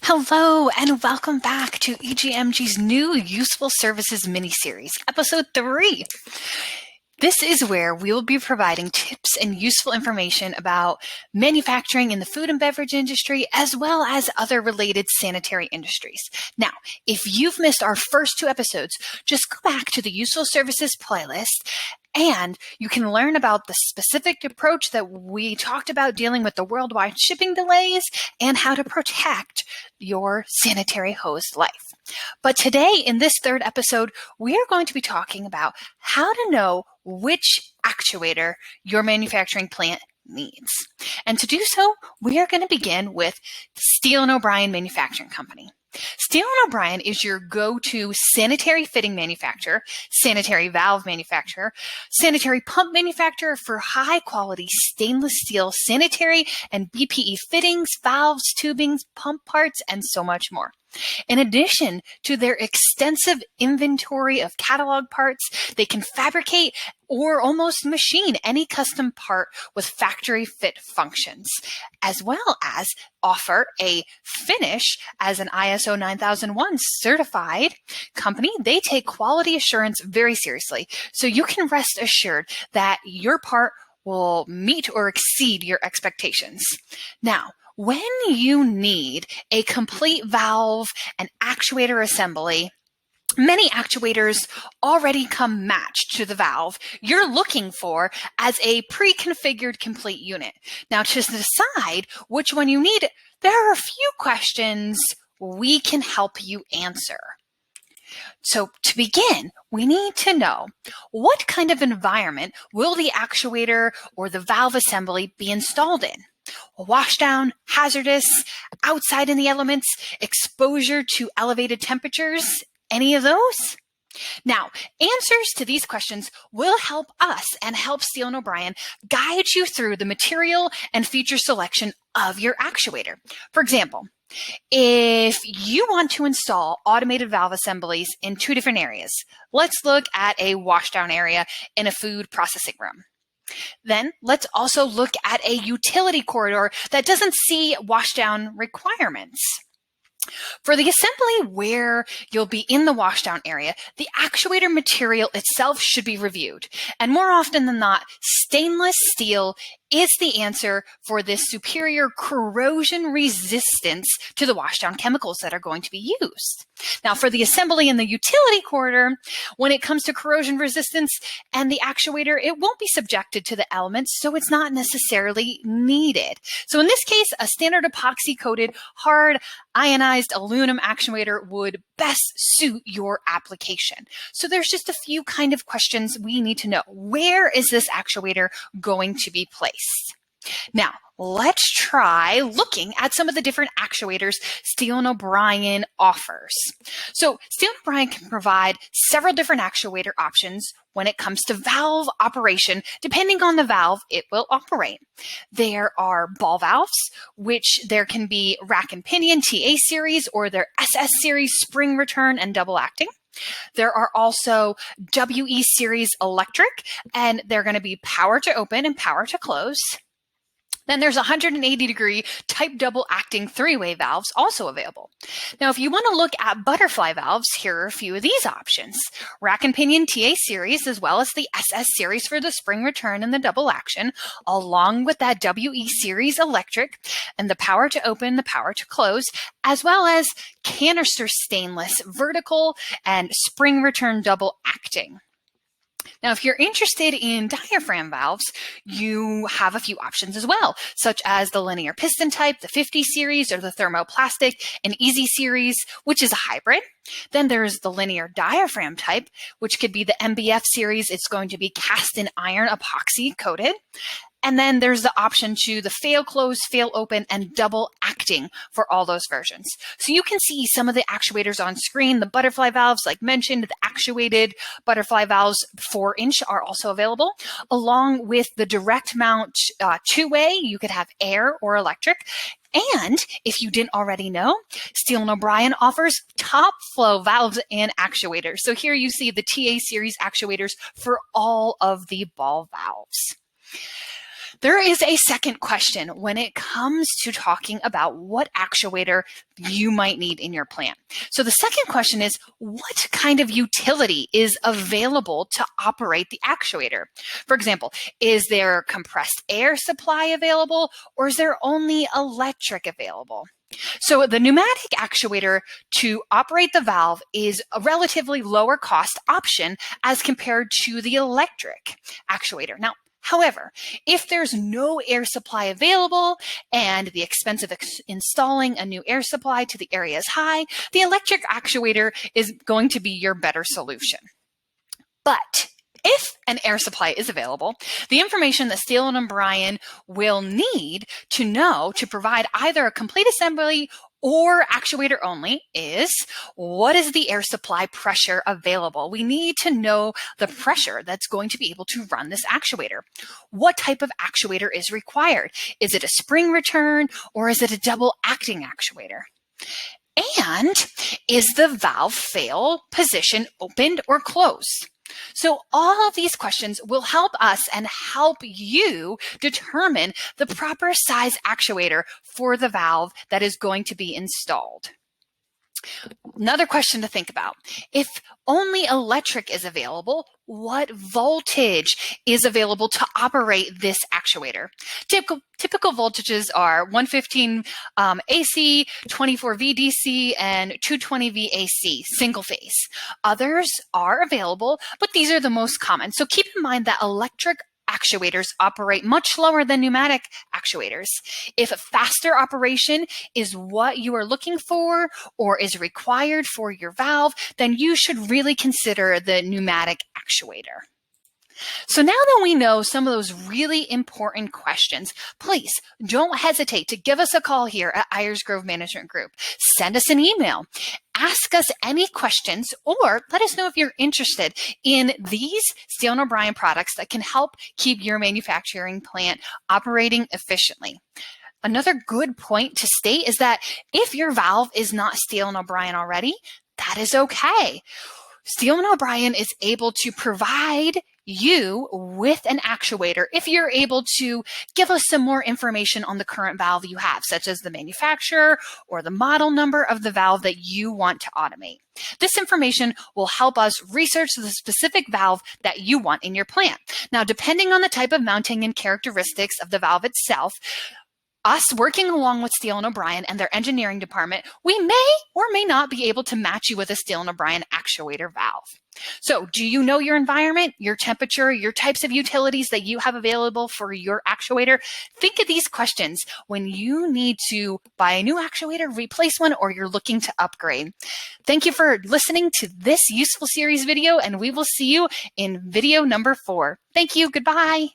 Hello and welcome back to EGMG's new Useful Services mini-series, episode 3. This is where we will be providing tips and useful information about manufacturing in the food and beverage industry, as well as other related sanitary industries. Now, if you've missed our first 2 episodes, just go back to the Useful Services playlist and you can learn about the specific approach that we talked about dealing with the worldwide shipping delays and how to protect your sanitary hose life. But today, in this 3rd episode, we are going to be talking about how to know which actuator your manufacturing plant needs. And to do so, we are going to begin with Steele & O'Brien Manufacturing Company. Steele & O'Brien is your go-to sanitary fitting manufacturer, sanitary valve manufacturer, sanitary pump manufacturer for high-quality stainless steel sanitary and BPE fittings, valves, tubings, pump parts, and so much more. In addition to their extensive inventory of catalog parts, they can fabricate or almost machine any custom part with factory fit functions, as well as offer a finish as an ISO 9001 certified company. They take quality assurance very seriously, so you can rest assured that your part will meet or exceed your expectations. Now, when you need a complete valve and actuator assembly, many actuators already come matched to the valve you're looking for as a pre-configured complete unit. Now, to decide which one you need, there are a few questions we can help you answer. So to begin, we need to know what kind of environment will the actuator or the valve assembly be installed in? Washdown, hazardous, outside in the elements, exposure to elevated temperatures, any of those? Now, answers to these questions will help us and help Steele & O'Brien guide you through the material and feature selection of your actuator. For example, if you want to install automated valve assemblies in 2 different areas, let's look at a washdown area in a food processing room. Then let's also look at a utility corridor that doesn't see washdown requirements. For the assembly where you'll be in the washdown area, the actuator material itself should be reviewed. And more often than not, stainless steel is the answer for this superior corrosion resistance to the washdown chemicals that are going to be used. Now, for the assembly in the utility corridor, when it comes to corrosion resistance and the actuator, it won't be subjected to the elements, so it's not necessarily needed. So in this case, a standard epoxy-coated, hard, ionized aluminum actuator would best suit your application. So there's just a few kind of questions we need to know. Where is this actuator going to be placed? Now, let's try looking at some of the different actuators Steele & O'Brien offers. So Steele & O'Brien can provide several different actuator options when it comes to valve operation, depending on the valve it will operate. There are ball valves, which there can be rack and pinion TA series or their SS series spring return and double acting. There are also WE series electric, and they're going to be power to open and power to close. Then there's 180-degree type double acting 3-way valves also available. Now, if you want to look at butterfly valves, here are a few of these options. Rack and pinion TA series, as well as the SS series for the spring return and the double action, along with that WE series electric and the power to open, the power to close, as well as canister stainless vertical and spring return double acting. Now, if you're interested in diaphragm valves, you have a few options as well, such as the linear piston type, the 50 series, or the thermoplastic and easy series, which is a hybrid. Then there's the linear diaphragm type, which could be the MBF series. It's going to be cast in iron epoxy coated. And then there's the option to the fail close, fail open, and double acting for all those versions. So you can see some of the actuators on screen. The butterfly valves, like mentioned, the actuated butterfly valves 4-inch are also available, along with the direct mount 2-way. You could have air or electric. And if you didn't already know, Steele & O'Brien offers top flow valves and actuators. So here you see the TA series actuators for all of the ball valves. There is a second question when it comes to talking about what actuator you might need in your plant. So the second question is, what kind of utility is available to operate the actuator? For example, is there compressed air supply available, or is there only electric available? So the pneumatic actuator to operate the valve is a relatively lower cost option as compared to the electric actuator. Now, however, if there's no air supply available and the expense of installing a new air supply to the area is high, the electric actuator is going to be your better solution. But if an air supply is available, the information that Steele and Brien will need to know to provide either a complete assembly or actuator only is, what is the air supply pressure available? We need to know the pressure that's going to be able to run this actuator. What type of actuator is required? Is it a spring return or is it a double acting actuator? And is the valve fail position opened or closed? So all of these questions will help us and help you determine the proper size actuator for the valve that is going to be installed. Another question to think about: if only electric is available, what voltage is available to operate this actuator? Typical voltages are 115 AC, 24 VDC, and 220 VAC, single phase. Others are available, but these are the most common. So keep in mind that electric actuators operate much slower than pneumatic actuators. If a faster operation is what you are looking for or is required for your valve, then you should really consider the pneumatic actuator. So now that we know some of those really important questions, please don't hesitate to give us a call here at Ayers Grove Management Group. Send us an email. Ask us any questions, or let us know if you're interested in these Steele & Brien products that can help keep your manufacturing plant operating efficiently. Another good point to state is that if your valve is not Steele & Brien already, that is okay. Steele & Brien is able to provide you with an actuator if you're able to give us some more information on the current valve you have, such as the manufacturer or the model number of the valve that you want to automate. This information will help us research the specific valve that you want in your plant. Now, depending on the type of mounting and characteristics of the valve itself, us working along with Steele & Brien and their engineering department, we may or may not be able to match you with a Steele & Brien actuator valve. So do you know your environment, your temperature, your types of utilities that you have available for your actuator? Think of these questions when you need to buy a new actuator, replace one, or you're looking to upgrade. Thank you for listening to this useful series video, and we will see you in video number 4. Thank you. Goodbye.